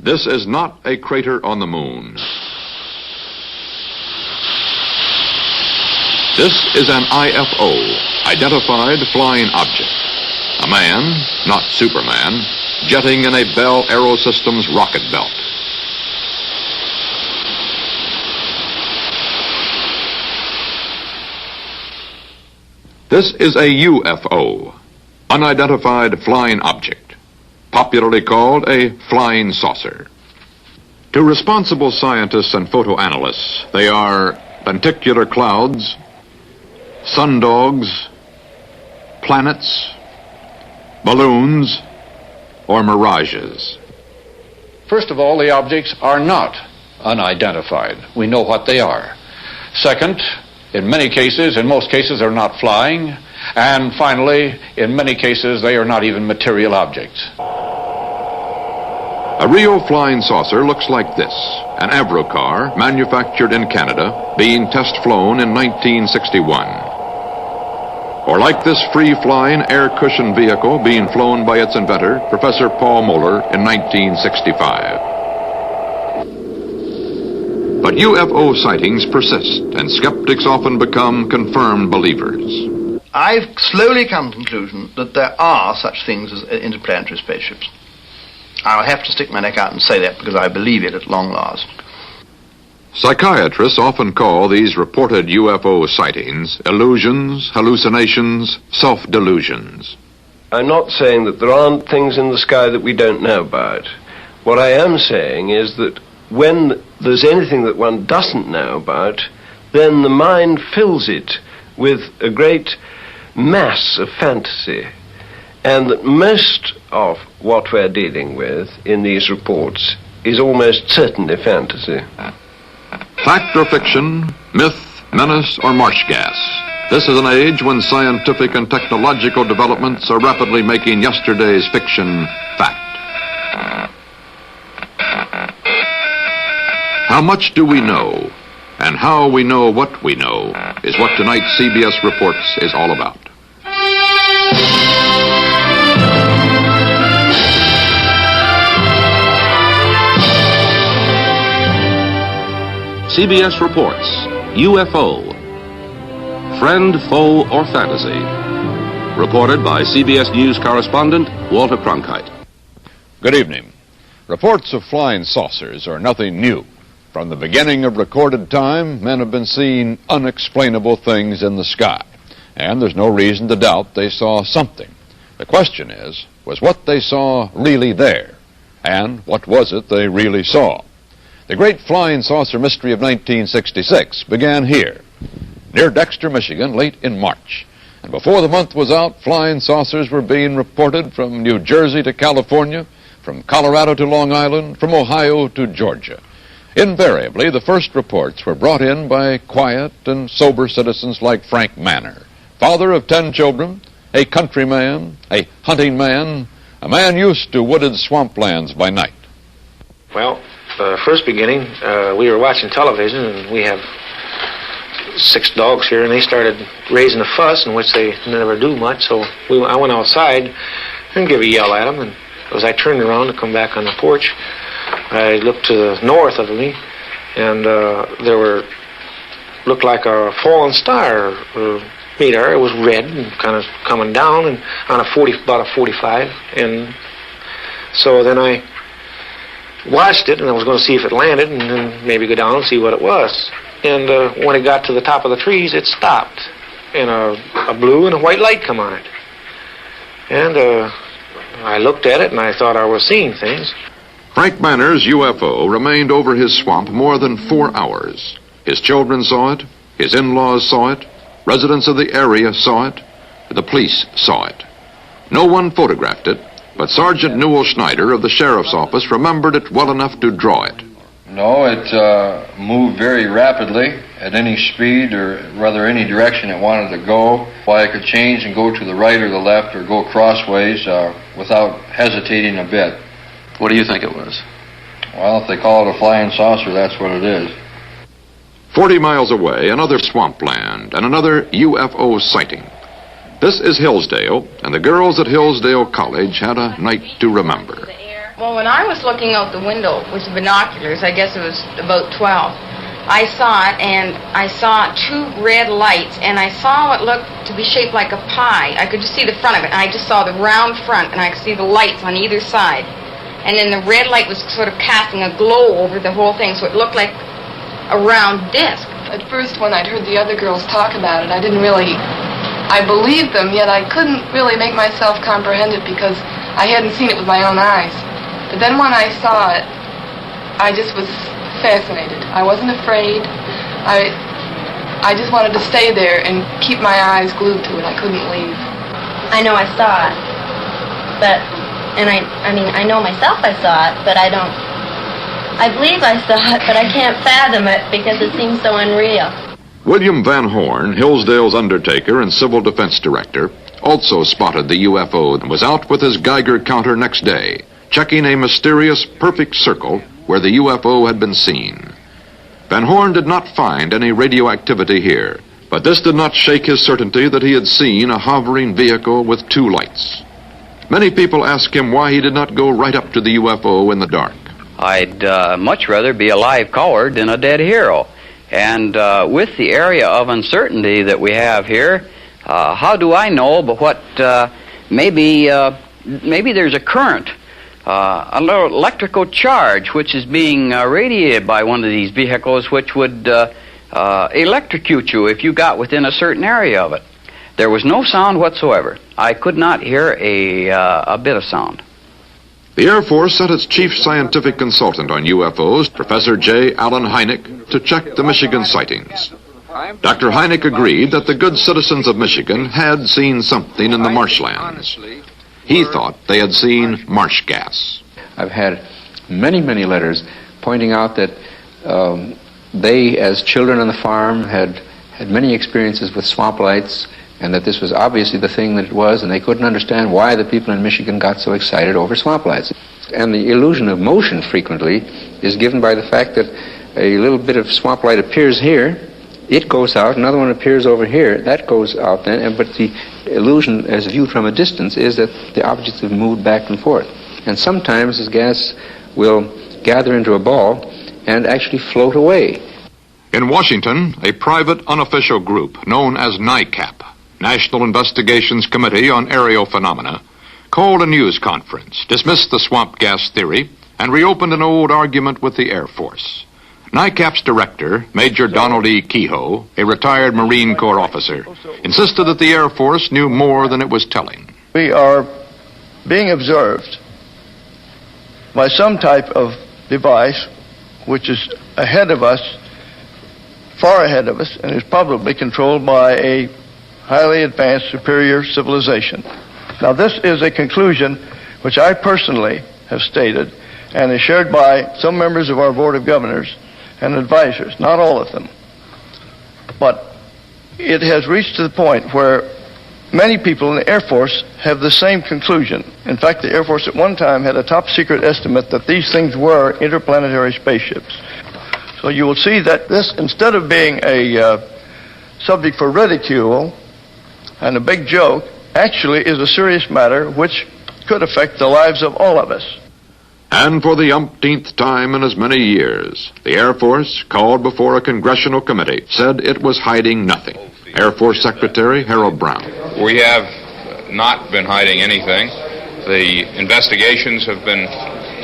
This is not a crater on the moon. This is an IFO, Identified Flying Object. A man, not Superman, jetting in a Bell Aerosystems rocket belt. This is a UFO, Unidentified Flying Object, popularly called a flying saucer. To responsible scientists and photoanalysts, they are lenticular clouds, sundogs, planets, balloons, or mirages. First of all, the objects are not unidentified. We know what they are. Second, in many cases, in most cases, they're not flying. And finally, in many cases, they are not even material objects. A real flying saucer looks like this, an Avro car manufactured in Canada, being test flown in 1961. Or like this free-flying air-cushion vehicle being flown by its inventor, Professor Paul Moeller, in 1965. But UFO sightings persist, and skeptics often become confirmed believers. I've slowly come to the conclusion that there are such things as interplanetary spaceships. I'll have to stick my neck out and say that because I believe it at long last. Psychiatrists often call these reported UFO sightings illusions, hallucinations, self-delusions. I'm not saying that there aren't things in the sky that we don't know about. What I am saying is that when there's anything that one doesn't know about, then the mind fills it with a great mass of fantasy. And that most of what we're dealing with in these reports is almost certainly fantasy. Fact or fiction, myth, menace, or marsh gas. This is an age when scientific and technological developments are rapidly making yesterday's fiction fact. How much do we know, and how we know what we know, is what tonight's CBS Reports is all about. CBS Reports, UFO, Friend, Foe, or Fantasy. Reported by CBS News correspondent Walter Cronkite. Good evening. Reports of flying saucers are nothing new. From the beginning of recorded time, men have been seeing unexplainable things in the sky. And there's no reason to doubt they saw something. The question is, was what they saw really there? And what was it they really saw? The great flying saucer mystery of 1966 began here, near Dexter, Michigan, late in March. And before the month was out, flying saucers were being reported from New Jersey to California, from Colorado to Long Island, from Ohio to Georgia. Invariably, the first reports were brought in by quiet and sober citizens like Frank Manor, father of 10 children, a countryman, a hunting man, a man used to wooded swamplands by night. Well, first beginning, we were watching television, and we have 6 dogs here, and they started raising a fuss, in which they never do much, so I went outside and gave a yell at them, and as I turned around to come back on the porch, I looked to the north of me, and looked like a fallen star meteor. It was red and kind of coming down, and on about a 45, and so then I watched it, and I was going to see if it landed, and then maybe go down and see what it was. And when it got to the top of the trees, it stopped, and a blue and a white light come on it. And I looked at it, and I thought I was seeing things. Frank Manor's UFO remained over his swamp more than 4 hours. His children saw it, his in-laws saw it, residents of the area saw it, the police saw it. No one photographed it, but Sergeant Newell Schneider of the Sheriff's Office remembered it well enough to draw it. No, it moved very rapidly at any speed, or rather any direction it wanted to go. Why, it could change and go to the right or the left or go crossways without hesitating a bit. What do you think it was? Well, if they call it a flying saucer, that's what it is. 40 miles away, another swampland and another UFO sighting. This is Hillsdale, and the girls at Hillsdale College had a night to remember. Well, when I was looking out the window with the binoculars, I guess it was about 12, I saw it, and I saw two red lights, and I saw what looked to be shaped like a pie. I could just see the front of it, and I just saw the round front, and I could see the lights on either side. And then the red light was sort of casting a glow over the whole thing, so it looked like a round disc. At first, when I'd heard the other girls talk about it, I believed them, yet I couldn't really make myself comprehend it because I hadn't seen it with my own eyes. But then when I saw it, I just was fascinated. I wasn't afraid. I just wanted to stay there and keep my eyes glued to it. I couldn't leave. I know I saw it, but, and I mean, I know myself I saw it, but I believe I saw it, but I can't fathom it because it seems so unreal. William Van Horn, Hillsdale's undertaker and civil defense director, also spotted the UFO and was out with his Geiger counter next day, checking a mysterious perfect circle where the UFO had been seen. Van Horn did not find any radioactivity here, but this did not shake his certainty that he had seen a hovering vehicle with two lights. Many people asked him why he did not go right up to the UFO in the dark. I'd much rather be a live coward than a dead hero. And with the area of uncertainty that we have here, how do I know but what maybe there's a current, a little electrical charge which is being radiated by one of these vehicles which would electrocute you if you got within a certain area of it. There was no sound whatsoever. I could not hear a bit of sound. The Air Force sent its chief scientific consultant on UFOs, Professor J. Allen Hynek, to check the Michigan sightings. Dr. Hynek agreed that the good citizens of Michigan had seen something in the marshlands. He thought they had seen marsh gas. I've had many letters pointing out that they, as children on the farm, had many experiences with swamp lights, and that this was obviously the thing that it was, and they couldn't understand why the people in Michigan got so excited over swamp lights. And the illusion of motion frequently is given by the fact that a little bit of swamp light appears here, it goes out, another one appears over here, that goes out then, but the illusion as viewed from a distance is that the objects have moved back and forth. And sometimes this gas will gather into a ball and actually float away. In Washington, a private unofficial group known as NICAP, National Investigations Committee on Aerial Phenomena, called a news conference, dismissed the swamp gas theory, and reopened an old argument with the Air Force. NICAP's director, Major Donald E. Kehoe, a retired Marine Corps officer, insisted that the Air Force knew more than it was telling. We are being observed by some type of device which is ahead of us, far ahead of us, and is probably controlled by a highly advanced superior civilization. Now, this is a conclusion which I personally have stated and is shared by some members of our Board of Governors and advisors, not all of them. But it has reached to the point where many people in the Air Force have the same conclusion. In fact, the Air Force at one time had a top secret estimate that these things were interplanetary spaceships. So you will see that this, instead of being a subject for ridicule and a big joke, actually is a serious matter which could affect the lives of all of us. And for the umpteenth time in as many years, the Air Force, called before a congressional committee, said it was hiding nothing. Air Force Secretary Harold Brown. We have not been hiding anything. The investigations have been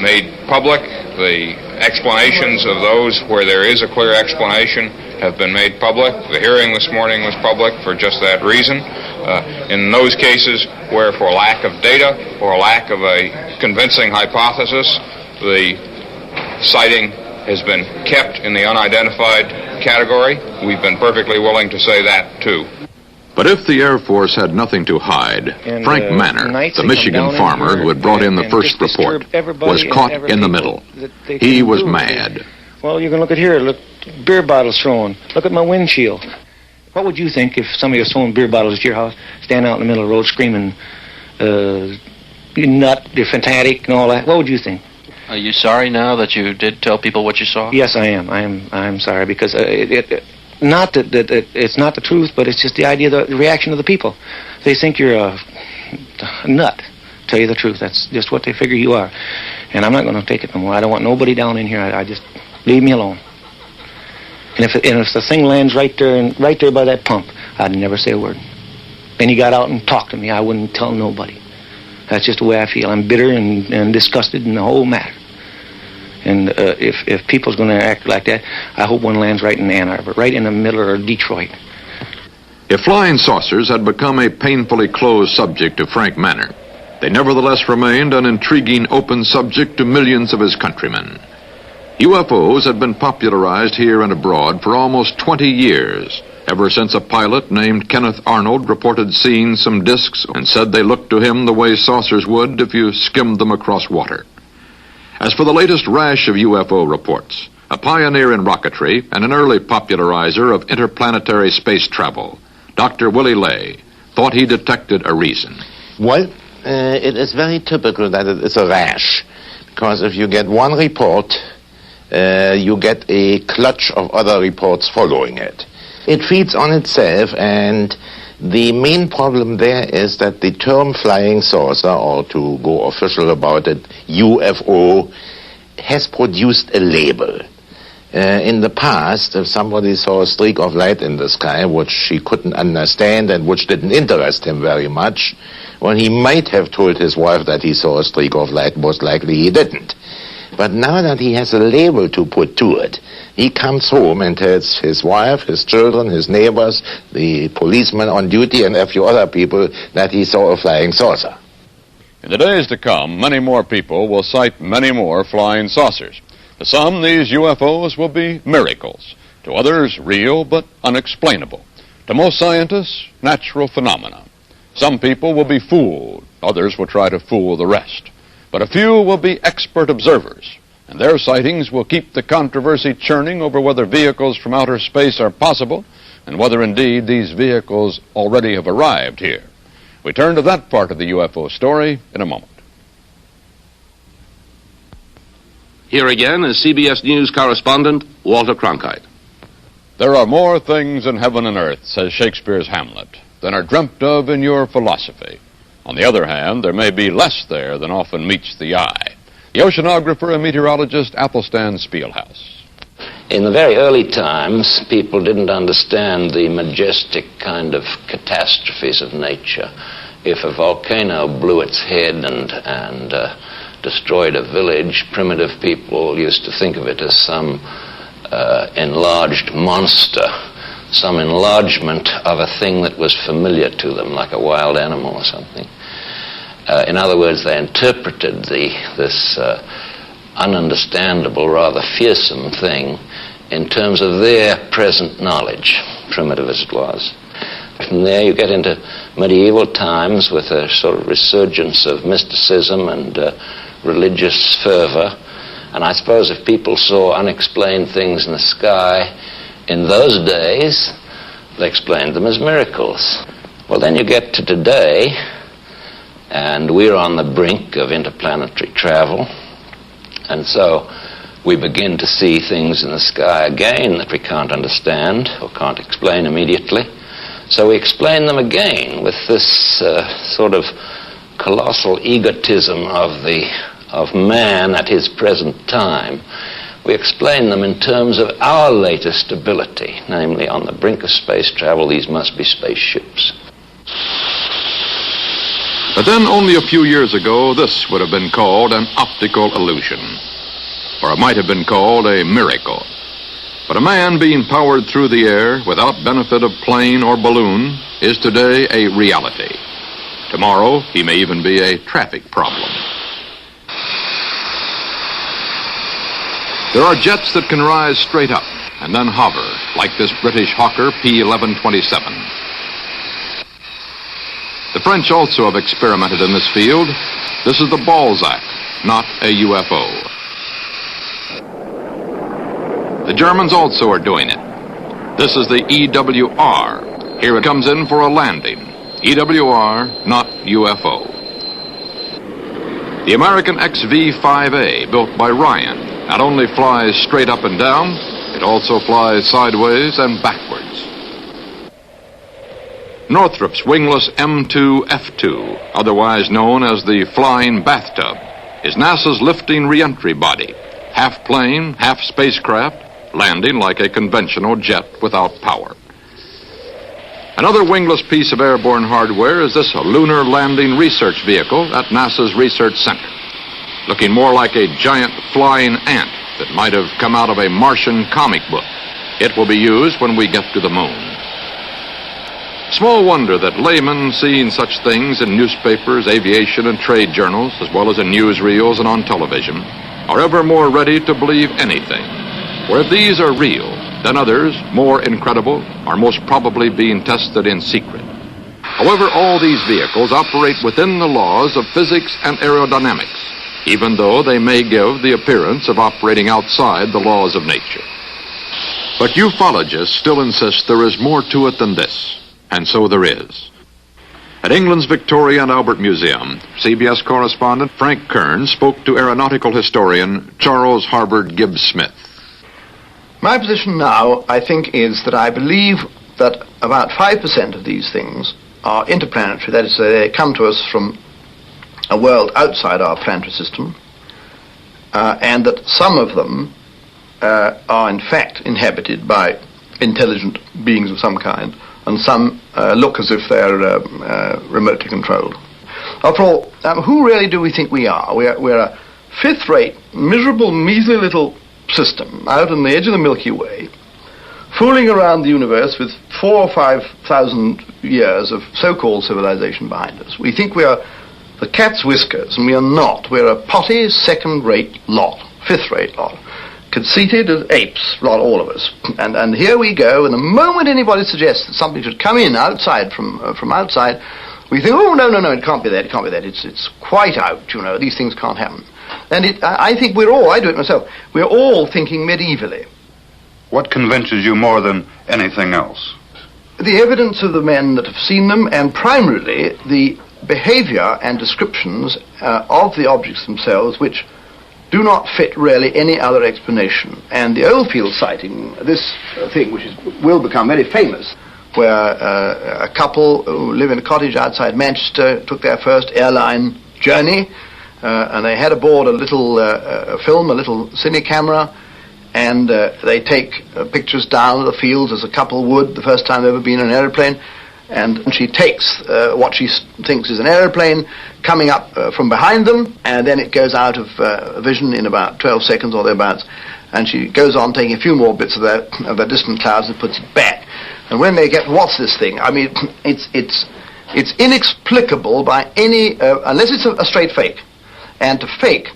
made public. The explanations of those where there is a clear explanation have been made public. The hearing this morning was public for just that reason. In those cases where for lack of data or lack of a convincing hypothesis, the sighting has been kept in the unidentified category, we've been perfectly willing to say that too. But if the Air Force had nothing to hide, Frank Manor, the Michigan farmer who had brought in the first report, was caught in the middle. He was mad. Well, you can look at here. Look, beer bottles thrown. Look at my windshield. What would you think if somebody was throwing beer bottles at your house, standing out in the middle of the road screaming, you nut, you're fanatic, and all that? What would you think? Are you sorry now that you did tell people what you saw? Yes, I am. I'm sorry because not that it's not the truth, but it's just the idea, the reaction of the people. They think you're a nut. Tell you the truth, that's just what they figure you are. And I'm not going to take it no more. I don't want nobody down in here. I just leave me alone. And if the thing lands right there by that pump, I'd never say a word. Then he got out and talked to me. I wouldn't tell nobody. That's just the way I feel. I'm bitter and disgusted in the whole matter. And if people's going to act like that, I hope one lands right in Ann Arbor, right in the middle of Detroit. If flying saucers had become a painfully closed subject to Frank Manor, they nevertheless remained an intriguing open subject to millions of his countrymen. UFOs had been popularized here and abroad for almost 20 years, ever since a pilot named Kenneth Arnold reported seeing some discs and said they looked to him the way saucers would if you skimmed them across water. As for the latest rash of UFO reports, a pioneer in rocketry and an early popularizer of interplanetary space travel, Dr. Willie Lay, thought he detected a reason. Well, it is very typical that it is a rash, because if you get one report, you get a clutch of other reports following it. It feeds on itself, and the main problem there is that the term flying saucer, or to go official about it, UFO, has produced a label. In the past, if somebody saw a streak of light in the sky, which he couldn't understand and which didn't interest him very much, well, he might have told his wife that he saw a streak of light. Most likely he didn't. But now that he has a label to put to it, he comes home and tells his wife, his children, his neighbors, the policeman on duty, and a few other people that he saw a flying saucer. In the days to come, many more people will cite many more flying saucers. To some, these UFOs will be miracles. To others, real but unexplainable. To most scientists, natural phenomena. Some people will be fooled. Others will try to fool the rest. But a few will be expert observers, and their sightings will keep the controversy churning over whether vehicles from outer space are possible and whether indeed these vehicles already have arrived here. We turn to that part of the UFO story in a moment. Here again is CBS News correspondent Walter Cronkite. There are more things in heaven and earth, says Shakespeare's Hamlet, than are dreamt of in your philosophy. On the other hand, there may be less there than often meets the eye. The oceanographer and meteorologist Athelstan Spielhaus. In the very early times, people didn't understand the majestic kind of catastrophes of nature. If a volcano blew its head and destroyed a village, primitive people used to think of it as some enlarged monster, some enlargement of a thing that was familiar to them, like a wild animal or something. In other words, they interpreted this ununderstandable, rather fearsome thing in terms of their present knowledge, primitive as it was. From there you get into medieval times with a sort of resurgence of mysticism and religious fervor. And I suppose if people saw unexplained things in the sky in those days, they explained them as miracles. Well, then you get to today, and we're on the brink of interplanetary travel, and so we begin to see things in the sky again that we can't understand or can't explain immediately. So we explain them again with this sort of colossal egotism of man at his present time. We explain them in terms of our latest ability, namely on the brink of space travel, these must be spaceships. But then only a few years ago, this would have been called an optical illusion, or it might have been called a miracle. But a man being powered through the air without benefit of plane or balloon is today a reality. Tomorrow, he may even be a traffic problem. There are jets that can rise straight up and then hover, like this British Hawker P-1127. The French also have experimented in this field. This is the Balzac, not a UFO. The Germans also are doing it. This is the EWR. Here it comes in for a landing. EWR, not UFO. The American XV-5A, built by Ryan, not only flies straight up and down, it also flies sideways and backwards. Northrop's wingless M2F2, otherwise known as the flying bathtub, is NASA's lifting re-entry body, half plane, half spacecraft, landing like a conventional jet without power. Another wingless piece of airborne hardware is this lunar landing research vehicle at NASA's Research Center, looking more like a giant flying ant that might have come out of a Martian comic book. It will be used when we get to the moon. Small wonder that laymen seeing such things in newspapers, aviation, and trade journals, as well as in newsreels and on television, are ever more ready to believe anything. For if these are real, then others, more incredible, are most probably being tested in secret. However, all these vehicles operate within the laws of physics and aerodynamics, even though they may give the appearance of operating outside the laws of nature. But ufologists still insist there is more to it than this. And so there is. At England's Victoria and Albert Museum, CBS correspondent Frank Kern spoke to aeronautical historian Charles Harbord Gibbs Smith. My position now, I think, is that I believe that about 5% of these things are interplanetary. That is, they come to us from a world outside our planetary system, and that some of them are in fact inhabited by intelligent beings of some kind, and some look as if they're remotely controlled. After all, who really do we think we are? We're a fifth-rate, miserable, measly little system out on the edge of the Milky Way, fooling around the universe with 4,000 or 5,000 years of so-called civilization behind us. We think we are the cat's whiskers, and we are not. We're a potty, second-rate lot, fifth-rate lot. Conceited as apes, not all of us. And here we go, and the moment anybody suggests that something should come in outside from outside, we think, oh, no, it can't be that, it can't be that. It's quite out, you know, these things can't happen. And I think I do it myself, we're all thinking medievally. What convinces you more than anything else? The evidence of the men that have seen them, and primarily the behavior and descriptions of the objects themselves, which do not fit really any other explanation. And the Oldfield sighting, this thing which will become very famous, where a couple who live in a cottage outside Manchester took their first airline journey, and they had aboard a little film, a little cine camera, and they take pictures down of the fields as a couple would the first time they've ever been in an aeroplane. And she takes what she thinks is an aeroplane coming up from behind them, and then it goes out of vision in about 12 seconds or thereabouts, and she goes on taking a few more bits of the distant clouds and puts it back. And when they get, what's this thing? I mean, it's inexplicable by any, unless it's a straight fake. And to fake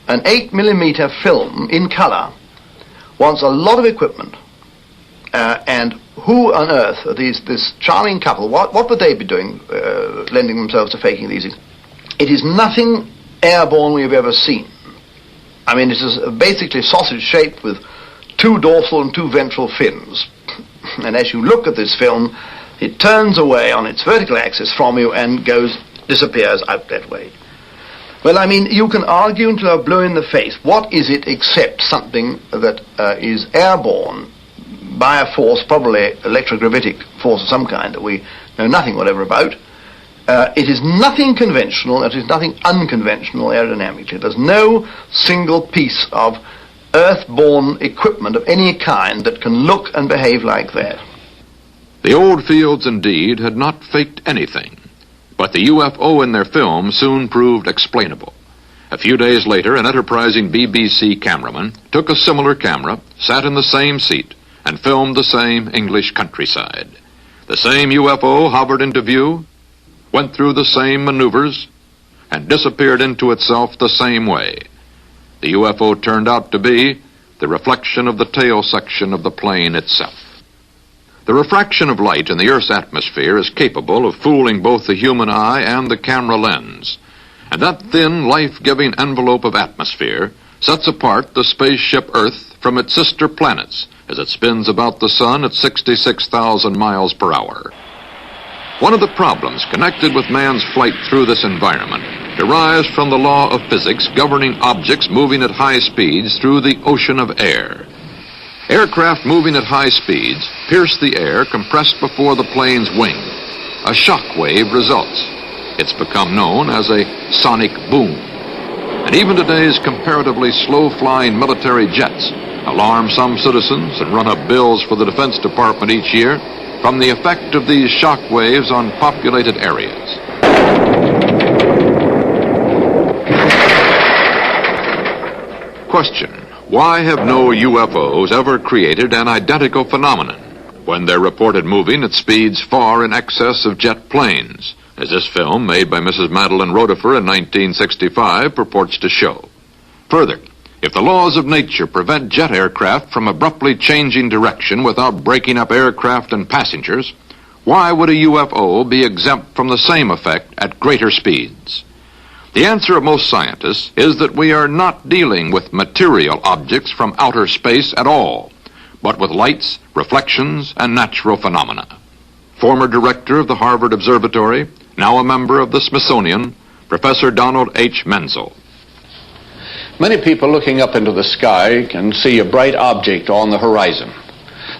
an 8mm film in color wants a lot of equipment. And who on earth are this charming couple? What would they be doing, lending themselves to faking these things? It is nothing airborne we have ever seen. I mean, it is basically sausage shaped with 2 dorsal and 2 ventral fins. And as you look at this film, it turns away on its vertical axis from you and disappears out that way. Well, I mean, you can argue until you're blue in the face. What is it except something that is airborne by a force, probably electrogravitic force of some kind that we know nothing whatever about? It is nothing conventional, it is nothing unconventional aerodynamically. There's no single piece of earth-borne equipment of any kind that can look and behave like that. The Oldfields, indeed, had not faked anything, but the UFO in their film soon proved explainable. A few days later, an enterprising BBC cameraman took a similar camera, sat in the same seat, and filmed the same English countryside. The same UFO hovered into view, went through the same maneuvers, and disappeared into itself the same way. The UFO turned out to be the reflection of the tail section of the plane itself. The refraction of light in the Earth's atmosphere is capable of fooling both the human eye and the camera lens, and that thin, life-giving envelope of atmosphere sets apart the spaceship Earth from its sister planets as it spins about the sun at 66,000 miles per hour. One of the problems connected with man's flight through this environment derives from the law of physics governing objects moving at high speeds through the ocean of air. Aircraft moving at high speeds pierce the air compressed before the plane's wing. A shock wave results. It's become known as a sonic boom. And even today's comparatively slow-flying military jets alarm some citizens and run up bills for the Defense Department each year from the effect of these shock waves on populated areas. Question: why have no UFOs ever created an identical phenomenon when they're reported moving at speeds far in excess of jet planes, as this film made by Mrs. Madeline Rotifer in 1965 purports to show? Further, if the laws of nature prevent jet aircraft from abruptly changing direction without breaking up aircraft and passengers, why would a UFO be exempt from the same effect at greater speeds? The answer of most scientists is that we are not dealing with material objects from outer space at all, but with lights, reflections, and natural phenomena. Former director of the Harvard Observatory, now a member of the Smithsonian, Professor Donald H. Menzel. Many people looking up into the sky can see a bright object on the horizon.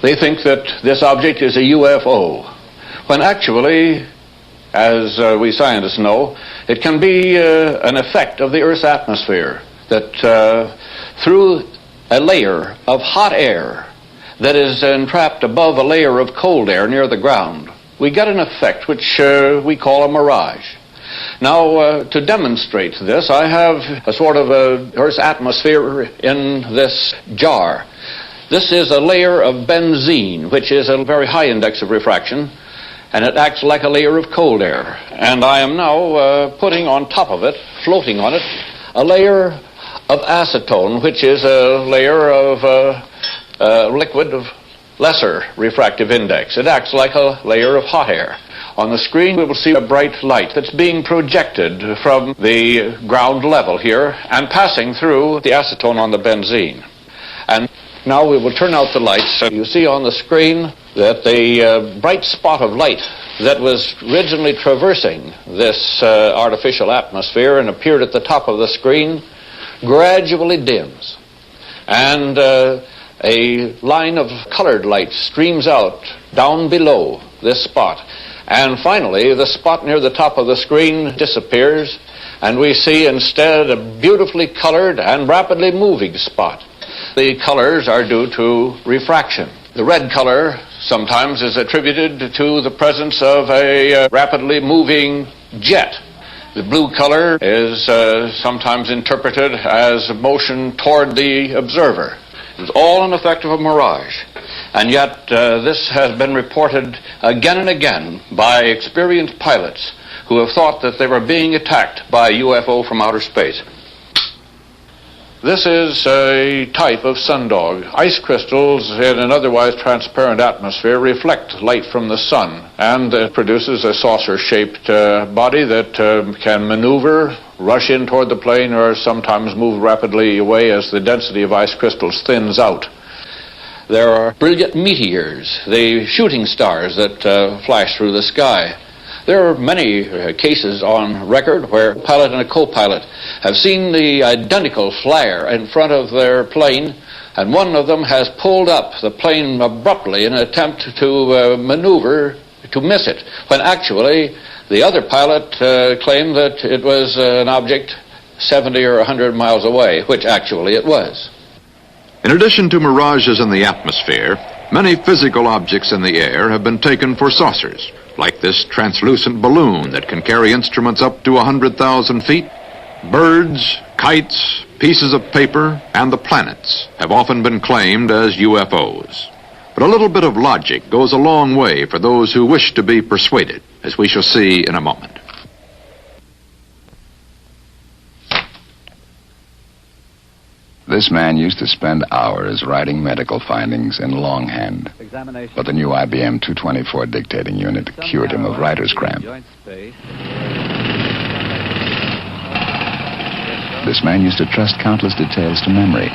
They think that this object is a UFO, when actually, as we scientists know, it can be an effect of the Earth's atmosphere, that through a layer of hot air that is entrapped above a layer of cold air near the ground, we get an effect which we call a mirage. Now, to demonstrate this, I have a sort of Earth's atmosphere in this jar. This is a layer of benzene, which is a very high index of refraction, and it acts like a layer of cold air. And I am now putting on top of it, floating on it, a layer of acetone, which is a layer of liquid of lesser refractive index. It acts like a layer of hot air. On the screen we will see a bright light that's being projected from the ground level here and passing through the acetone on the benzene. And now we will turn out the lights. You see on the screen that the bright spot of light that was originally traversing this artificial atmosphere and appeared at the top of the screen gradually dims. And a line of colored light streams out down below this spot. And finally, the spot near the top of the screen disappears, and we see instead a beautifully colored and rapidly moving spot. The colors are due to refraction. The red color sometimes is attributed to the presence of a rapidly moving jet. The blue color is sometimes interpreted as motion toward the observer. It's all an effect of a mirage. And yet this has been reported again and again by experienced pilots who have thought that they were being attacked by a UFO from outer space. This is a type of sundog. Ice crystals in an otherwise transparent atmosphere reflect light from the sun, and it produces a saucer-shaped body that can maneuver, rush in toward the plane, or sometimes move rapidly away as the density of ice crystals thins out. There are brilliant meteors, the shooting stars that flash through the sky. There are many cases on record where a pilot and a co-pilot have seen the identical flare in front of their plane, and one of them has pulled up the plane abruptly in an attempt to maneuver to miss it, when actually the other pilot claimed that it was an object 70 or 100 miles away, which actually it was. In addition to mirages in the atmosphere, many physical objects in the air have been taken for saucers, like this translucent balloon that can carry instruments up to 100,000 feet. Birds, kites, pieces of paper, and the planets have often been claimed as UFOs. But a little bit of logic goes a long way for those who wish to be persuaded, as we shall see in a moment. This man used to spend hours writing medical findings in longhand, but the new IBM 224 dictating unit cured him of writer's cramp. This man used to trust countless details to memory,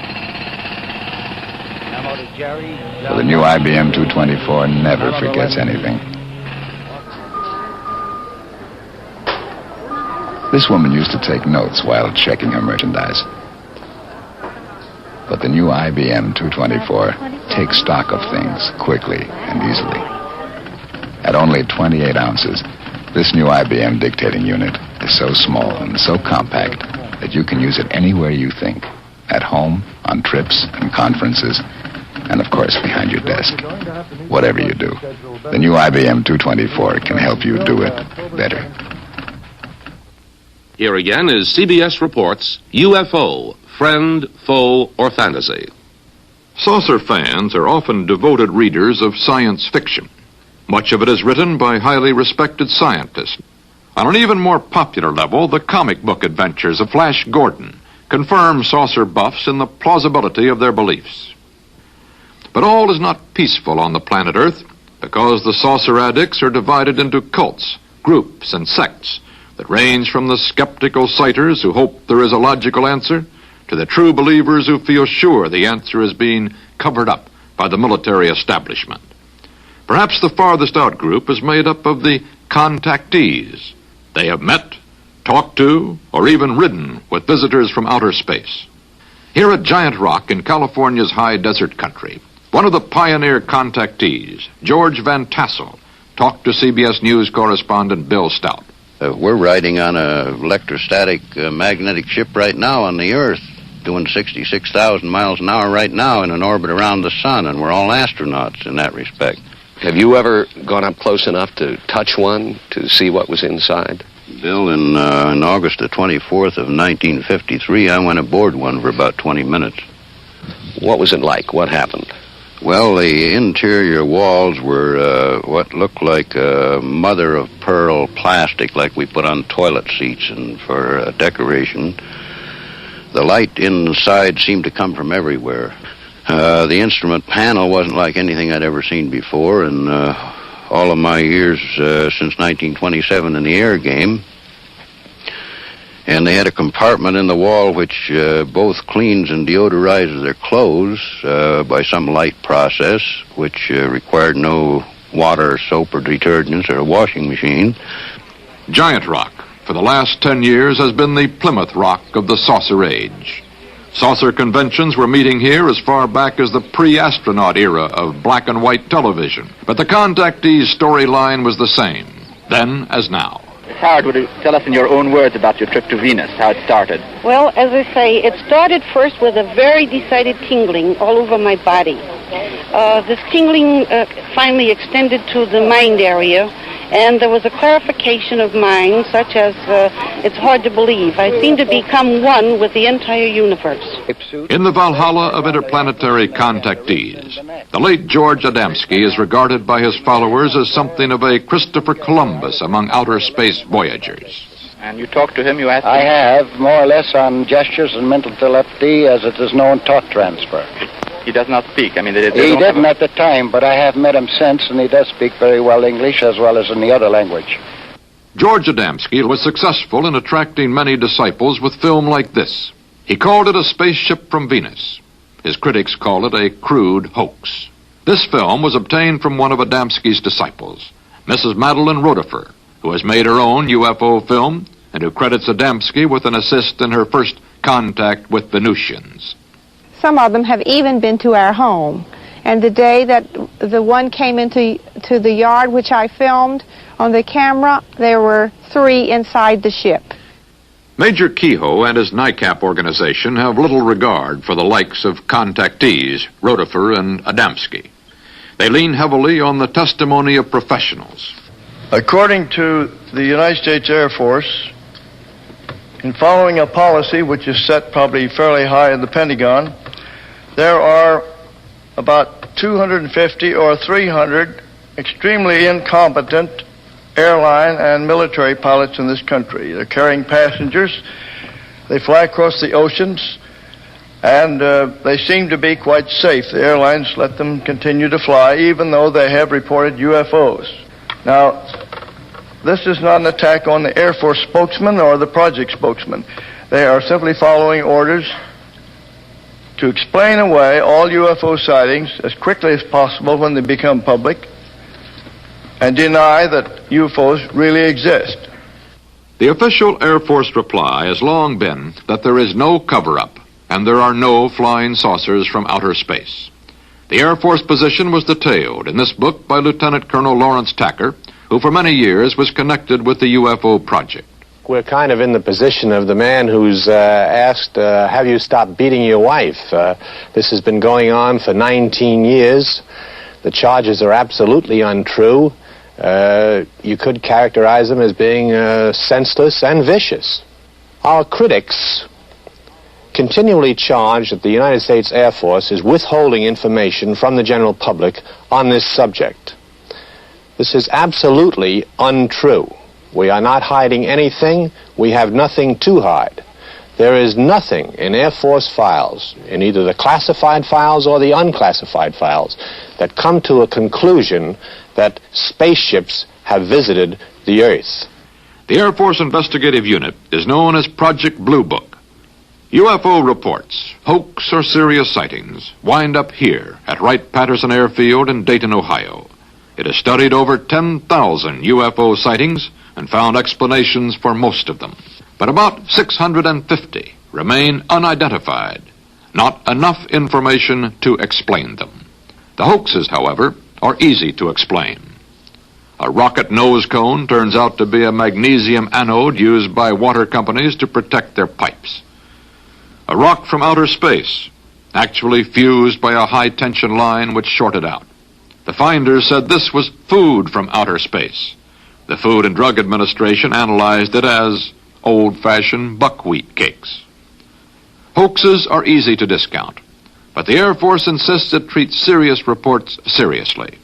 but the new IBM 224 never forgets anything. This woman used to take notes while checking her merchandise. But the new IBM 224 takes stock of things quickly and easily. At only 28 ounces, This new IBM dictating unit is so small and so compact that you can use it anywhere you think. At home, on trips and conferences, and of course behind your desk. Whatever you do, the new IBM 224 can help you do it better. Here again is CBS Reports UFO, Friend, Foe, or Fantasy. Saucer fans are often devoted readers of science fiction. Much of it is written by highly respected scientists. On an even more popular level, the comic book adventures of Flash Gordon confirm saucer buffs in the plausibility of their beliefs. But all is not peaceful on the planet Earth, because the saucer addicts are divided into cults, groups, and sects that range from the skeptical sighters who hope there is a logical answer to the true believers who feel sure the answer is being covered up by the military establishment. Perhaps the farthest out group is made up of the contactees. They have met, talked to, or even ridden with visitors from outer space. Here at Giant Rock in California's high desert country, one of the pioneer contactees, George Van Tassel, talked to CBS News correspondent Bill Stout. We're riding on an electrostatic magnetic ship right now on the Earth, doing 66,000 miles an hour right now in an orbit around the sun, and we're all astronauts in that respect. Have you ever gone up close enough to touch one to see what was inside? Bill, in August the 24th of 1953, I went aboard one for about 20 minutes. What was it like? What happened? Well, the interior walls were what looked like mother-of-pearl plastic, like we put on toilet seats and for decoration. The light inside seemed to come from everywhere. The instrument panel wasn't like anything I'd ever seen before, and all of my years since 1927 in the air game. And they had a compartment in the wall which both cleans and deodorizes their clothes by some light process, which required no water, soap, or detergents, or a washing machine. Giant Rock, for the last 10 years, has been the Plymouth Rock of the saucer age. Saucer conventions were meeting here as far back as the pre-astronaut era of black and white television. But the contactees' storyline was the same, then as now. Howard, would you tell us in your own words about your trip to Venus, how it started? Well, as I say, it started first with a very decided tingling all over my body. This tingling finally extended to the mind area, and there was a clarification of mind, such as it's hard to believe. I seem to become one with the entire universe. In the Valhalla of interplanetary contactees, the late George Adamski is regarded by his followers as something of a Christopher Columbus among outer space voyagers. And you talked to him, you asked him? I have, more or less on gestures and mental telepathy, as it is known, talk transfer. He does not speak. I mean, he didn't at the time, but I have met him since, and he does speak very well English as well as any other language. George Adamski was successful in attracting many disciples with film like this. He called it a spaceship from Venus. His critics call it a crude hoax. This film was obtained from one of Adamski's disciples, Mrs. Madeline Rotifer, who has made her own UFO film and who credits Adamski with an assist in her first contact with Venusians. Some of them have even been to our home. And the day that the one came into the yard, which I filmed on the camera, there were 3 inside the ship. Major Kehoe and his NICAP organization have little regard for the likes of contactees, Rotifer and Adamski. They lean heavily on the testimony of professionals. According to the United States Air Force, in following a policy which is set probably fairly high in the Pentagon, there are about 250 or 300 extremely incompetent airline and military pilots in this country. They're carrying passengers. They fly across the oceans, and they seem to be quite safe. The airlines let them continue to fly, even though they have reported UFOs. Now, this is not an attack on the Air Force spokesman or the project spokesman. They are simply following orders to explain away all UFO sightings as quickly as possible when they become public and deny that UFOs really exist. The official Air Force reply has long been that there is no cover-up and there are no flying saucers from outer space. The Air Force position was detailed in this book by Lieutenant Colonel Lawrence Tacker, who for many years was connected with the UFO project. We're kind of in the position of the man who's asked, have you stopped beating your wife? This has been going on for 19 years. The charges are absolutely untrue. You could characterize them as being senseless and vicious. Our critics continually charge that the United States Air Force is withholding information from the general public on this subject. This is absolutely untrue. We are not hiding anything. We have nothing to hide. There is nothing in Air Force files, in either the classified files or the unclassified files, that come to a conclusion that spaceships have visited the Earth. The Air Force Investigative Unit is known as Project Blue Book. UFO reports, hoax or serious sightings, wind up here at Wright-Patterson Airfield in Dayton, Ohio. It has studied over 10,000 UFO sightings and found explanations for most of them. But about 650 remain unidentified. Not enough information to explain them. The hoaxes, however, are easy to explain. A rocket nose cone turns out to be a magnesium anode used by water companies to protect their pipes. A rock from outer space, actually fused by a high-tension line which shorted out. The finders said this was food from outer space. The Food and Drug Administration analyzed it as old-fashioned buckwheat cakes. Hoaxes are easy to discount, but the Air Force insists it treats serious reports seriously.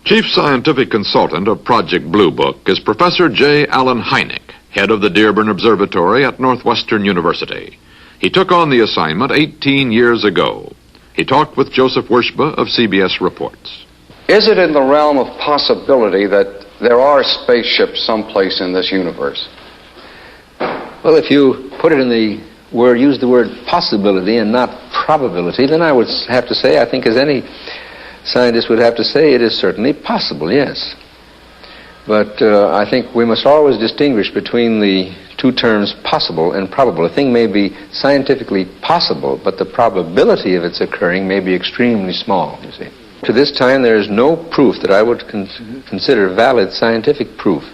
Chief Scientific Consultant of Project Blue Book is Professor J. Allen Hynek, head of the Dearborn Observatory at Northwestern University. He took on the assignment 18 years ago. He talked with Joseph Wershba of CBS Reports. Is it in the realm of possibility that there are spaceships someplace in this universe? Well, if you put it in the word, use the word possibility and not probability, then I would have to say, I think as any scientist would have to say, it is certainly possible, yes. But I think we must always distinguish between the two terms possible and probable. A thing may be scientifically possible, but the probability of its occurring may be extremely small, you see. To this time, there is no proof that I would consider valid scientific proof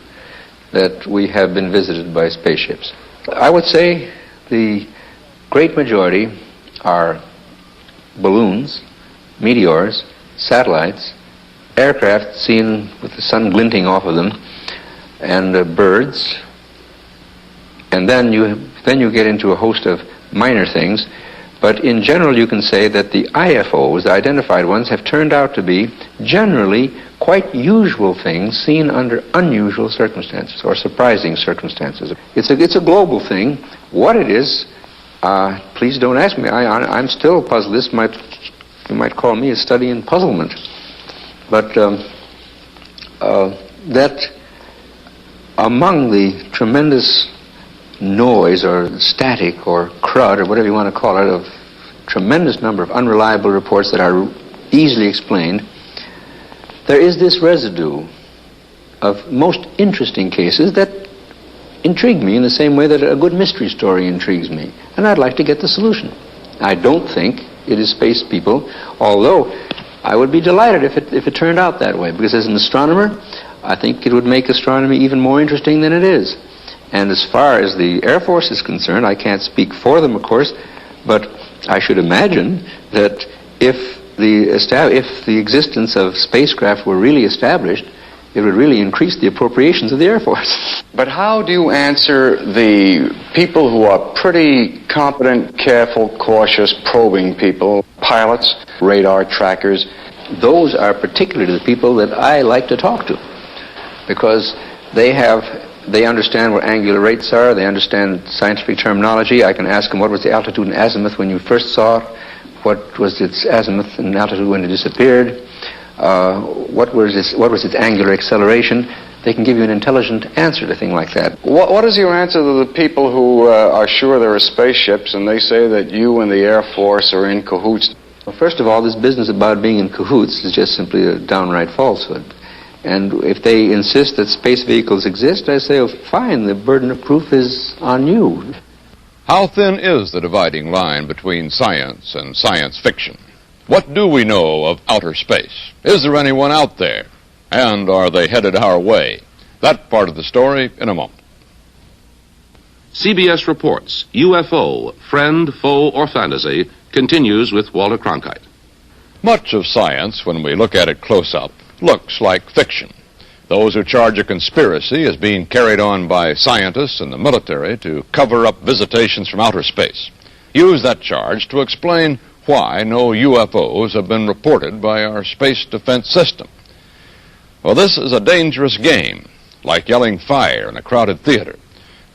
that we have been visited by spaceships. I would say the great majority are balloons, meteors, satellites, aircraft seen with the sun glinting off of them, and birds. And then you get into a host of minor things. But in general, you can say that the IFOs, the identified ones, have turned out to be generally quite usual things seen under unusual circumstances or surprising circumstances. It's a global thing. What it is, please don't ask me. I'm still puzzled. You might call me a study in puzzlement. But that among the tremendous noise or static or crud or whatever you want to call it of tremendous number of unreliable reports that are easily explained, there is this residue of most interesting cases that intrigue me in the same way that a good mystery story intrigues me, and I'd like to get the solution. I don't think it is space people, although I would be delighted if it turned out that way, because as an astronomer, I think it would make astronomy even more interesting than it is. And as far as the Air Force is concerned, I can't speak for them, of course, but I should imagine that if the existence of spacecraft were really established, it would really increase the appropriations of the Air Force. But how do you answer the people who are pretty competent, careful, cautious, probing people, pilots, radar trackers? Those are particularly the people that I like to talk to, because they understand what angular rates are, they understand scientific terminology. I can ask them what was the altitude and azimuth when you first saw it, what was its azimuth and altitude when it disappeared, what was its angular acceleration. They can give you an intelligent answer to a thing like that. What is your answer to the people who are sure there are spaceships and they say that you and the Air Force are in cahoots? Well, first of all, this business about being in cahoots is just simply a downright falsehood. And if they insist that space vehicles exist, I say, oh, fine, the burden of proof is on you. How thin is the dividing line between science and science fiction? What do we know of outer space? Is there anyone out there? And are they headed our way? That part of the story in a moment. CBS Reports, UFO, Friend, Foe, or Fantasy, continues with Walter Cronkite. Much of science, when we look at it close up, looks like fiction. Those who charge a conspiracy as being carried on by scientists and the military to cover up visitations from outer space use that charge to explain why no UFOs have been reported by our space defense system. Well, this is a dangerous game, like yelling fire in a crowded theater.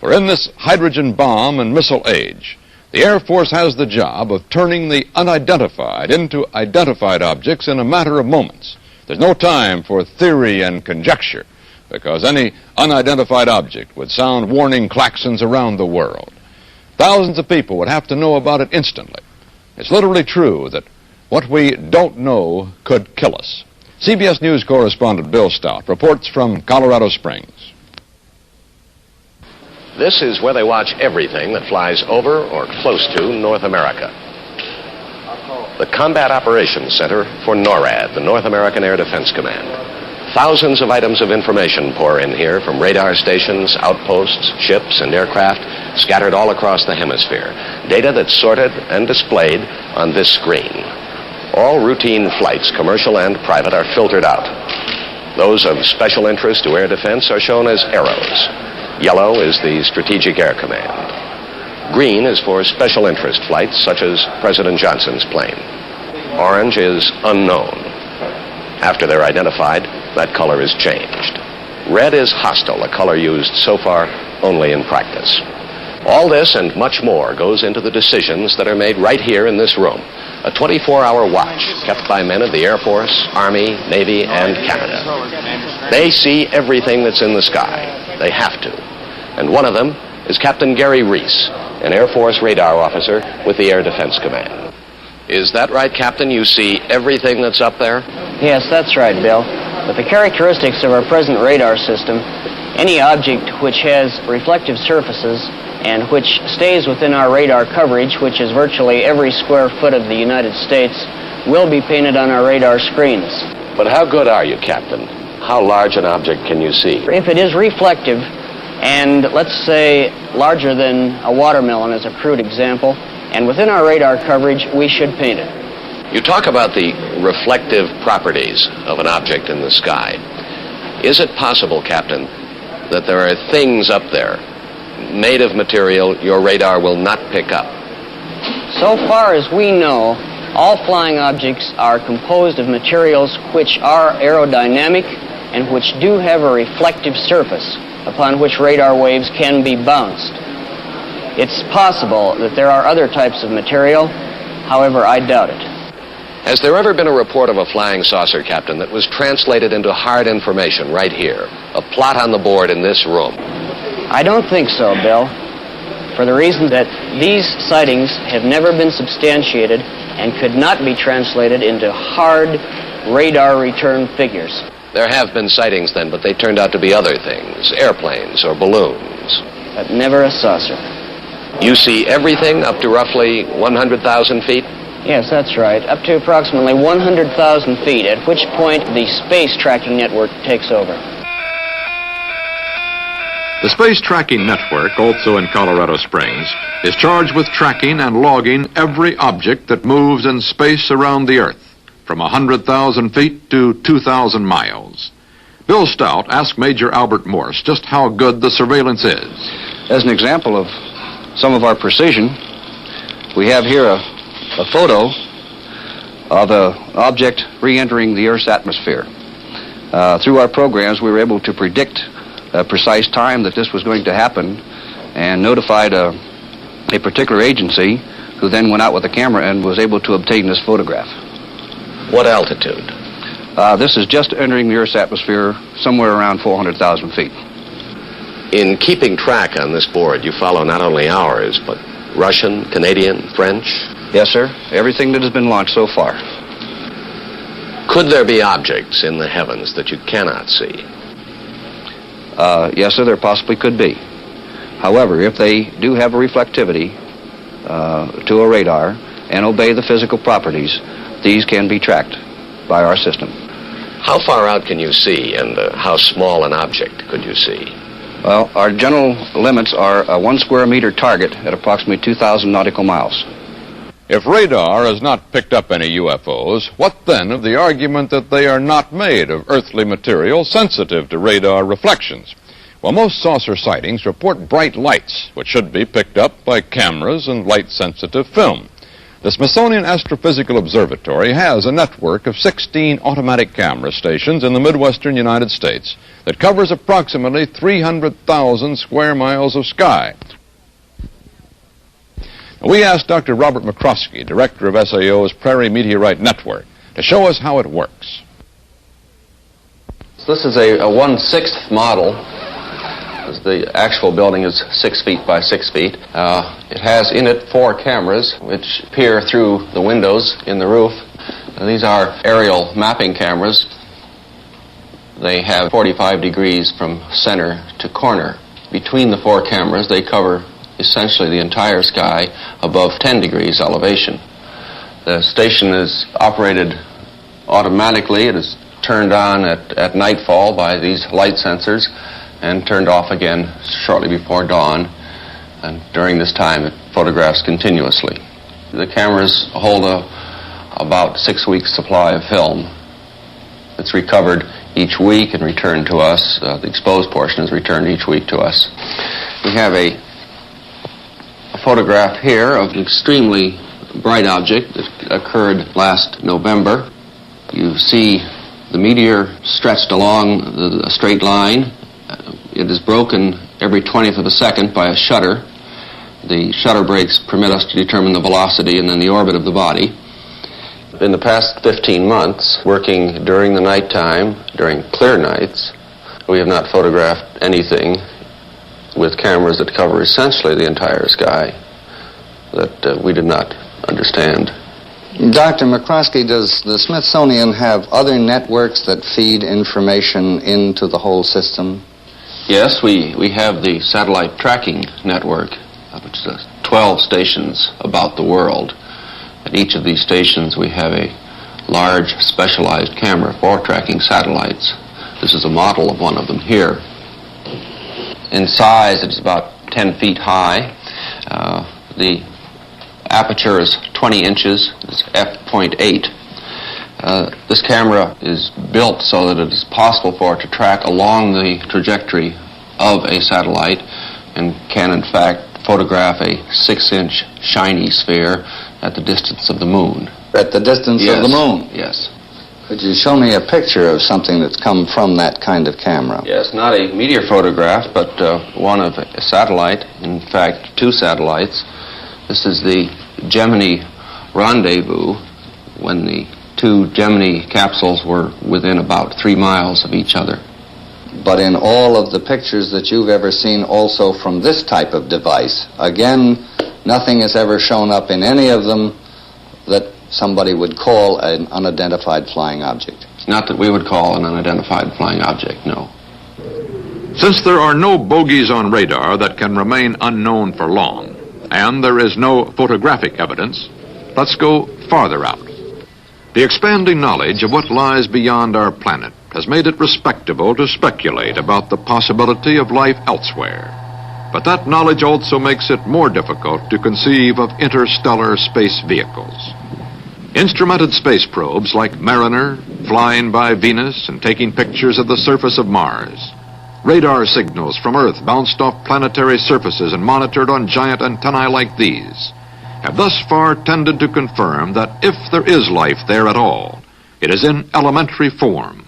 For in this hydrogen bomb and missile age, the Air Force has the job of turning the unidentified into identified objects in a matter of moments. There's no time for theory and conjecture, because any unidentified object would sound warning klaxons around the world. Thousands of people would have to know about it instantly. It's literally true that what we don't know could kill us. CBS News correspondent Bill Stout reports from Colorado Springs. This is where they watch everything that flies over or close to North America. The Combat Operations Center for NORAD, the North American Air Defense Command. Thousands of items of information pour in here from radar stations, outposts, ships, and aircraft scattered all across the hemisphere. Data that's sorted and displayed on this screen. All routine flights, commercial and private, are filtered out. Those of special interest to air defense are shown as arrows. Yellow is the Strategic Air Command. Green is for special interest flights, such as President Johnson's plane. Orange is unknown. After they're identified, that color is changed. Red is hostile, a color used so far only in practice. All this and much more goes into the decisions that are made right here in this room. A 24-hour watch kept by men of the Air Force, Army, Navy, and Canada. They see everything that's in the sky. They have to. And one of them is Captain Gary Reese, an Air Force radar officer with the Air Defense Command. Is that right, Captain? You see everything that's up there? Yes, that's right, Bill. With the characteristics of our present radar system, any object which has reflective surfaces and which stays within our radar coverage, which is virtually every square foot of the United States, will be painted on our radar screens. But how good are you, Captain? How large an object can you see? If it is reflective, and let's say larger than a watermelon as a crude example, and within our radar coverage, we should paint it. You talk about the reflective properties of an object in the sky. Is it possible, Captain, that there are things up there made of material your radar will not pick up? So far as we know, all flying objects are composed of materials which are aerodynamic and which do have a reflective surface upon which radar waves can be bounced. It's possible that there are other types of material, however, I doubt it. Has there ever been a report of a flying saucer, Captain, that was translated into hard information right here? A plot on the board in this room? I don't think so, Bill, for the reason that these sightings have never been substantiated and could not be translated into hard radar return figures. There have been sightings then, but they turned out to be other things, airplanes or balloons. But never a saucer. You see everything up to roughly 100,000 feet? Yes, that's right, up to approximately 100,000 feet, at which point the space tracking network takes over. The Space Tracking Network, also in Colorado Springs, is charged with tracking and logging every object that moves in space around the Earth, from 100,000 feet to 2,000 miles. Bill Stout asked Major Albert Morse just how good the surveillance is. As an example of some of our precision, we have here a photo of an object re-entering the Earth's atmosphere. Through our programs, we were able to predict a precise time that this was going to happen and notified a particular agency who then went out with a camera and was able to obtain this photograph. What altitude? This is just entering the Earth's atmosphere somewhere around 400,000 feet. In keeping track on this board, you follow not only ours, but Russian, Canadian, French? Yes, sir. Everything that has been launched so far. Could there be objects in the heavens that you cannot see? Yes, sir, there possibly could be. However, if they do have a reflectivity to a radar and obey the physical properties, these can be tracked by our system. How far out can you see, and how small an object could you see? Well, our general limits are a 1 square meter target at approximately 2,000 nautical miles. If radar has not picked up any UFOs, what then of the argument that they are not made of earthly material sensitive to radar reflections? Well, most saucer sightings report bright lights, which should be picked up by cameras and light-sensitive film. The Smithsonian Astrophysical Observatory has a network of 16 automatic camera stations in the Midwestern United States that covers approximately 300,000 square miles of sky. We asked Dr. Robert McCroskey, director of SAO's Prairie Meteorite Network, to show us how it works. So this is a 1/6 model. The actual building is 6 feet by 6 feet. It has in it 4 cameras which peer through the windows in the roof. These are aerial mapping cameras. They have 45 degrees from center to corner. Between the 4 cameras, they cover essentially the entire sky above 10 degrees elevation. The station is operated automatically. It is turned on at nightfall by these light sensors and turned off again shortly before dawn. And during this time, it photographs continuously. The cameras hold about 6 weeks' supply of film. It's recovered each week and returned to us. The exposed portion is returned each week to us. We have a photograph here of an extremely bright object that occurred last November. You see the meteor stretched along a straight line. It is broken every 20th of a second by a shutter. The shutter breaks permit us to determine the velocity and then the orbit of the body. In the past 15 months, working during the nighttime, during clear nights, we have not photographed anything with cameras that cover essentially the entire sky that we did not understand. Dr. McCroskey, does the Smithsonian have other networks that feed information into the whole system? Yes, we have the satellite tracking network, which is 12 stations about the world. At each of these stations we have a large specialized camera for tracking satellites. This is a model of one of them here. In size, it's about 10 feet high. The aperture is 20 inches. It's f.8. This camera is built so that it is possible for it to track along the trajectory of a satellite and can, in fact, photograph a 6-inch shiny sphere at the distance of the moon. At the distance of the moon? Yes. Could you show me a picture of something that's come from that kind of camera? Yes, not a meteor photograph, but one of a satellite, in fact, 2 satellites. This is the Gemini rendezvous when the 2 Gemini capsules were within about 3 miles of each other. But in all of the pictures that you've ever seen also from this type of device, again, nothing has ever shown up in any of them that somebody would call an unidentified flying object. Not that we would call an unidentified flying object, no. Since there are no bogies on radar that can remain unknown for long, and there is no photographic evidence, let's go farther out. The expanding knowledge of what lies beyond our planet has made it respectable to speculate about the possibility of life elsewhere. But that knowledge also makes it more difficult to conceive of interstellar space vehicles. Instrumented space probes like Mariner, flying by Venus and taking pictures of the surface of Mars. Radar signals from Earth bounced off planetary surfaces and monitored on giant antennae like these have thus far tended to confirm that if there is life there at all, it is in elementary form,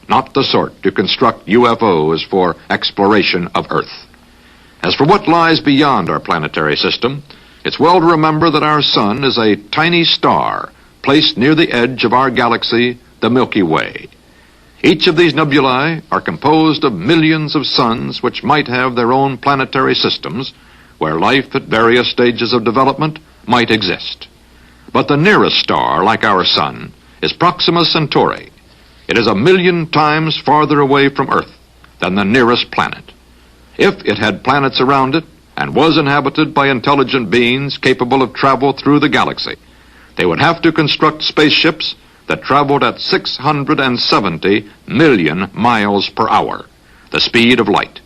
not the sort to construct UFOs for exploration of Earth. As for what lies beyond our planetary system, it's well to remember that our sun is a tiny star placed near the edge of our galaxy, the Milky Way. Each of these nebulae are composed of millions of suns which might have their own planetary systems where life at various stages of development might exist. But the nearest star, like our sun, is Proxima Centauri. It is 1,000,000 times farther away from Earth than the nearest planet. If it had planets around it and was inhabited by intelligent beings capable of travel through the galaxy, they would have to construct spaceships that traveled at 670 million miles per hour, the speed of light.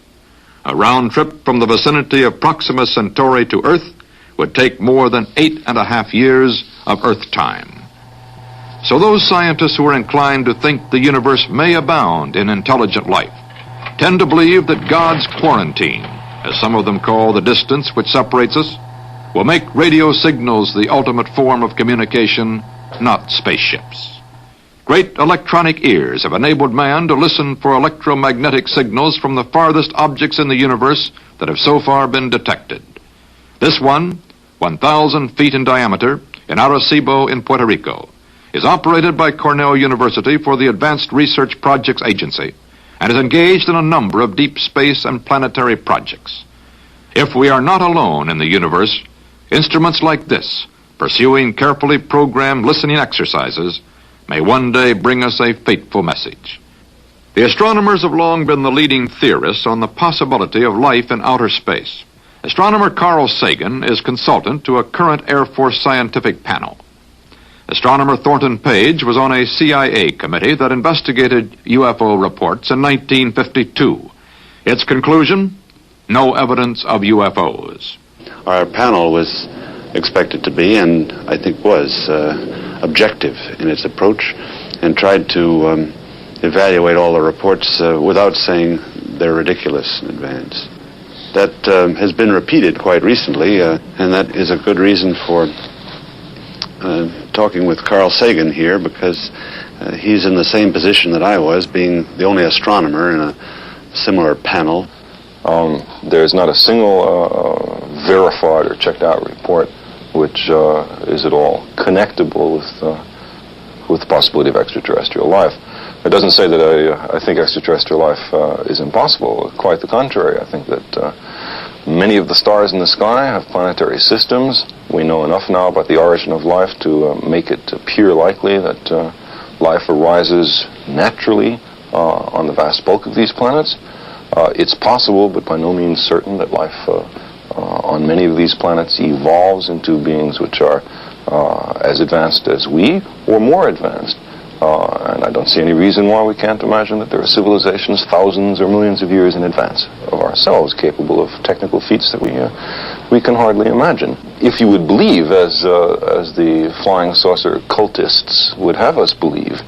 A round trip from the vicinity of Proxima Centauri to Earth would take more than 8.5 years of Earth time. So those scientists who are inclined to think the universe may abound in intelligent life tend to believe that God's quarantine, as some of them call the distance which separates us, will make radio signals the ultimate form of communication, not spaceships. Great electronic ears have enabled man to listen for electromagnetic signals from the farthest objects in the universe that have so far been detected. This one, 1,000 feet in diameter, in Arecibo in Puerto Rico, is operated by Cornell University for the Advanced Research Projects Agency and is engaged in a number of deep space and planetary projects. If we are not alone in the universe, instruments like this, pursuing carefully programmed listening exercises, may one day bring us a fateful message. The astronomers have long been the leading theorists on the possibility of life in outer space. Astronomer Carl Sagan is consultant to a current Air Force scientific panel. Astronomer Thornton Page was on a CIA committee that investigated UFO reports in 1952. Its conclusion? No evidence of UFOs. Our panel was expected to be, and I think was, objective in its approach, and tried to evaluate all the reports without saying they're ridiculous in advance. That has been repeated quite recently, and that is a good reason for talking with Carl Sagan here, because he's in the same position that I was, being the only astronomer in a similar panel. There's not a single verified or checked out report which is at all connectable with the possibility of extraterrestrial life. It doesn't say that I think extraterrestrial life is impossible. Quite the contrary. I think that many of the stars in the sky have planetary systems. We know enough now about the origin of life to make it appear likely that life arises naturally on the vast bulk of these planets. It's possible, but by no means certain, that life on many of these planets evolves into beings which are as advanced as we, or more advanced. And I don't see any reason why we can't imagine that there are civilizations thousands or millions of years in advance of ourselves, capable of technical feats that we can hardly imagine. If you would believe, as the flying saucer cultists would have us believe,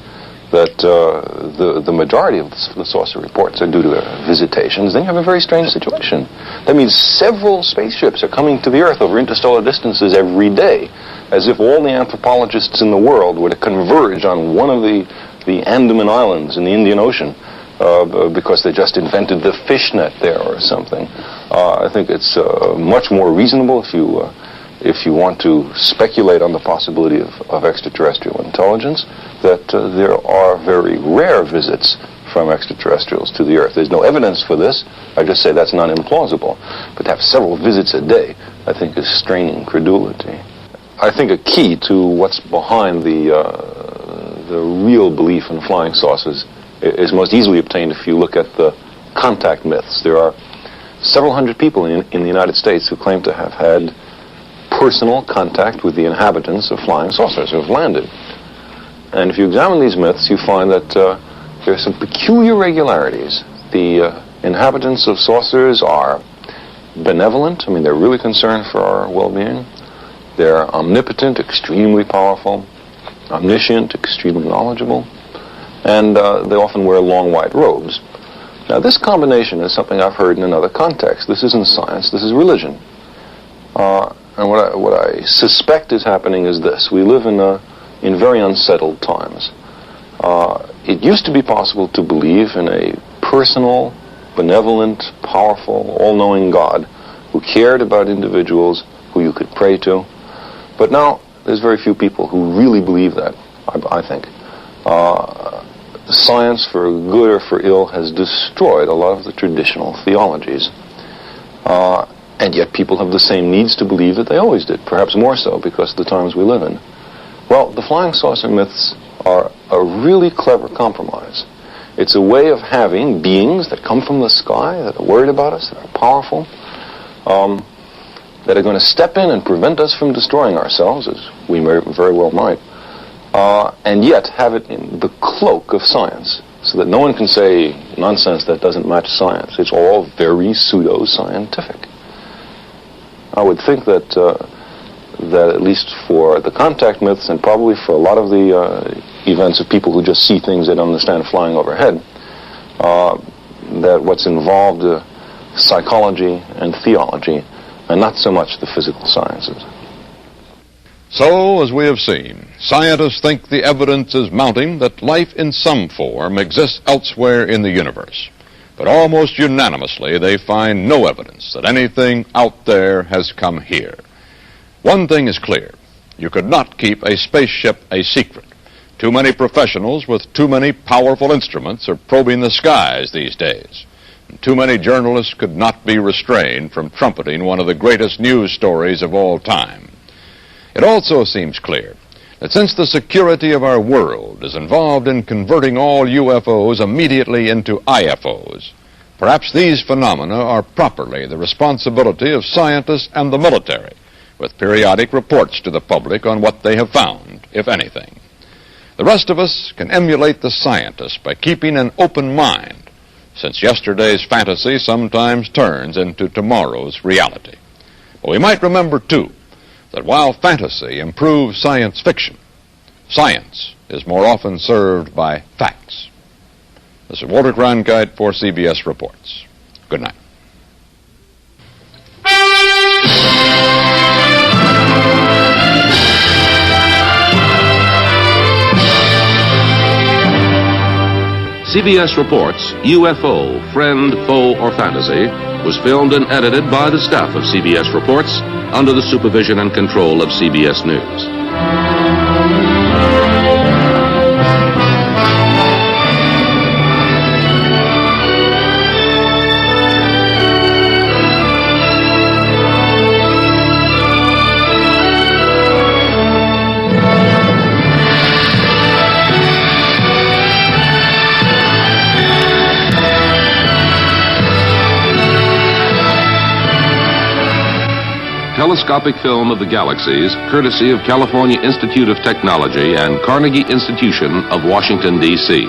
that the majority of the saucer reports are due to visitations, then you have a very strange situation. That means several spaceships are coming to the Earth over interstellar distances every day, as if all the anthropologists in the world were to converge on one of the Andaman Islands in the Indian Ocean because they just invented the fishnet there or something. I think it's much more reasonable if you want to speculate on the possibility of extraterrestrial intelligence, that there are very rare visits from extraterrestrials to the Earth. There's no evidence for this. I just say that's not implausible. But to have several visits a day, I think, is straining credulity. I think a key to what's behind the real belief in flying saucers is most easily obtained if you look at the contact myths. There are several hundred people in the United States who claim to have had personal contact with the inhabitants of flying saucers who have landed. And if you examine these myths, you find that there are some peculiar regularities. The inhabitants of saucers are benevolent. I mean, they're really concerned for our well-being. They're omnipotent, extremely powerful, omniscient, extremely knowledgeable, and they often wear long white robes. Now, this combination is something I've heard in another context. This isn't science, this is religion. And what I suspect is happening is this. We live in very unsettled times. It used to be possible to believe in a personal, benevolent, powerful, all-knowing God who cared about individuals who you could pray to. But now, there's very few people who really believe that, I think. Science, for good or for ill, has destroyed a lot of the traditional theologies. And yet people have the same needs to believe that they always did, perhaps more so because of the times we live in. Well, the flying saucer myths are a really clever compromise. It's a way of having beings that come from the sky, that are worried about us, that are powerful, that are going to step in and prevent us from destroying ourselves, as we very well might. and yet have it in the cloak of science, so that no one can say nonsense that doesn't match science. It's all very pseudo-scientific. I would think that that at least for the contact myths, and probably for a lot of the events of people who just see things they don't understand flying overhead, that what's involved psychology and theology, and not so much the physical sciences. So, as we have seen, scientists think the evidence is mounting that life in some form exists elsewhere in the universe. But almost unanimously, they find no evidence that anything out there has come here. One thing is clear. You could not keep a spaceship a secret. Too many professionals with too many powerful instruments are probing the skies these days. And too many journalists could not be restrained from trumpeting one of the greatest news stories of all time. It also seems clear that since the security of our world is involved in converting all UFOs immediately into IFOs, perhaps these phenomena are properly the responsibility of scientists and the military, with periodic reports to the public on what they have found, if anything. The rest of us can emulate the scientists by keeping an open mind, since yesterday's fantasy sometimes turns into tomorrow's reality. But we might remember, too, that while fantasy improves science fiction, science is more often served by facts. This is Walter Cronkite for CBS Reports. Good night. CBS Reports UFO, Friend, Foe, or Fantasy was filmed and edited by the staff of CBS Reports under the supervision and control of CBS News. Telescopic film of the galaxies, courtesy of California Institute of Technology and Carnegie Institution of Washington, D.C.